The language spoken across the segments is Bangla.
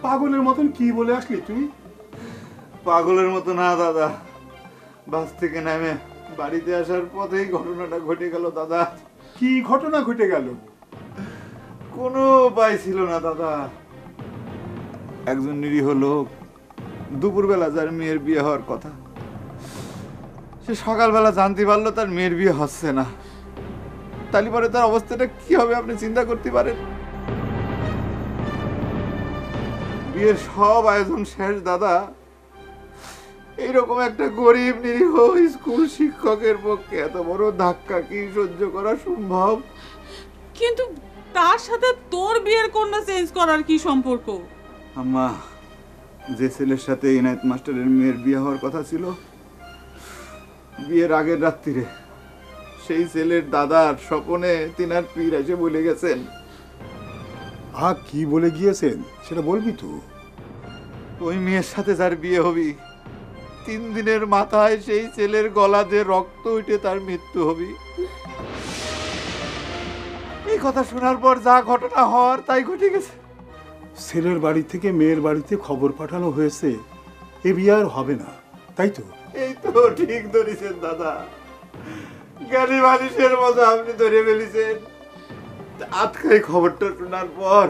পাগলের মতন কি বলে আসলি তুই? পাগলের মতো না দাদা, বাস থেকে নেমে বাড়িতে আসার পথেই ঘটনাটা ঘটে গেল দাদা। কি ঘটনা ঘটে গেল? কোনো উপায় ছিল না দাদা। একজন নিরীহ লোক দুপুরবেলা যার মেয়ের বিয়ে হওয়ার কথা, সে সকালবেলা জানতে পারলো তার মেয়ের বিয়ে হচ্ছে না। তাহলে পরে তার অবস্থাটা কি হবে আপনি চিন্তা করতে পারেন? বিয়ের সব আয়োজন শেষ দাদা। এইরকম একটা গরিব নিরীহ স্কুল শিক্ষকের পক্ষে এত বড় ধাক্কা কি সহ্য করা সম্ভব? কিন্তু তার সাথে তোর বিয়ের কন্যা চেঞ্জ করার কি সম্পর্ক? আম্মা, যে ছেলের সাথে ইনায়েত মাস্টারের মেয়ের বিয়ে হওয়ার কথা ছিল, বিয়ের আগের রাত্রিরে সেই ছেলের দাদার স্বপনে তিনার পীর এসে বলে গেছেন। কি বলে গিয়েছেন সেটা বলবি তো? ওই মেয়ের সাথে যার বিয়ে হবি, 3 দিনের মাথায় সেই ছেলের গলা দিয়ে রক্ত উঠে তার মৃত্যু হবি। এই কথা শোনার পর যা ঘটনা হওয়ার তাই ঘটে গেছে। ছেলের বাড়ি থেকে মেয়ের বাড়িতে খবর পাঠানো হয়েছে এ বিয়ে আর হবে না, তাই তো? এই তো ঠিক ধরেছেন দাদা, জ্ঞানী মানুষের মতো আপনি ধরে ফেলেছেন। আজকাই খবরটা শোনার পর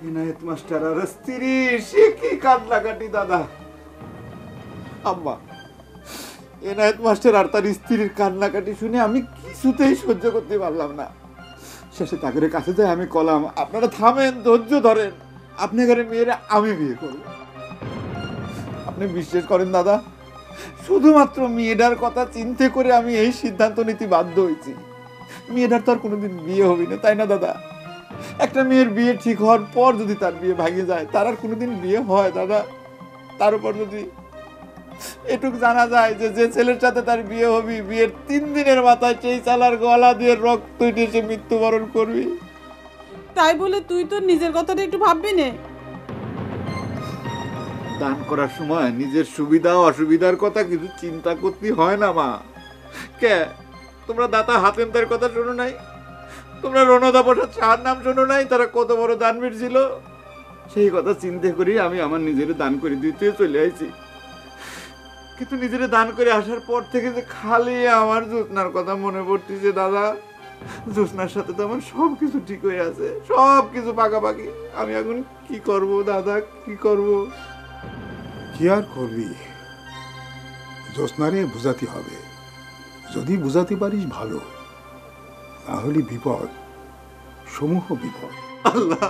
ইনায়েত মাস্টার আর স্ত্রী সে কি কান্নাকাটি দাদা। আম্মা, ইনায়েত মাস্টার আর তার স্ত্রীর কান্নাকাটি শুনে আমি কিছুতেই সহ্য করতে পারলাম না। শেষে তাদের কাছে যাই আমি কলাম, আপনারা থামেন, ধৈর্য ধরেন, আপনি ঘরে মেয়েরা আমি বিয়ে করব। আপনি বিশ্বাস করেন দাদা, শুধুমাত্র মেয়েটার কথা চিন্তা করে আমি এই সিদ্ধান্ত নিতে বাধ্য হয়েছি। মেয়েটার তো আর কোনোদিন বিয়ে হবে না, তাই না দাদা? একটা মেয়ের বিয়ে ঠিক হওয়ার পর যদি তার বিয়ে ভাঙে যায়, তার আর কোনোদিন বিয়ে হয় দাদা? তার উপর যদি এটুক জানা যায় যে যে ছেলের সাথে তার বিয়ে হবি, বিয়ের 3 দিনের মাথায় সেই চালার গলা দিয়ে রক্ত উঠে সে মৃত্যুবরণ করবি। তাই বলে তুই তো নিজের কথাটা একটু ভাববি না? দান করার সময় নিজের সুবিধা অসুবিধার কথা কিছু চিন্তা করতে হয় না মা। কে তোমরা দাতা হাতেমদের কথা শোনো নাই? তোমরা রণদা প্রসাদ শাহর নাম শোনো নাই? তারা কত বড় দানবীর ছিল। সেই কথা চিন্তা করি আমি আমার নিজের দান করে দিতে চলে আইছি। কিন্তু নিজের দান করে আসার পর থেকে যে খালি আমার জ্যোৎস্নার কথা মনে পড়তেছে দাদা। জ্যোৎস্নার সাথে তো আমার সবকিছু ঠিক হয়ে আছে, সবকিছু পাকাপাকি। আমি এখন কি করব দাদা, কি করব? কি আর করবি, জ্যোৎস্নারে বুঝাতে হবে। যদি বুঝাতে পারিস ভালো, না হলে বিপদ, সমূহ বিপদ। আল্লাহ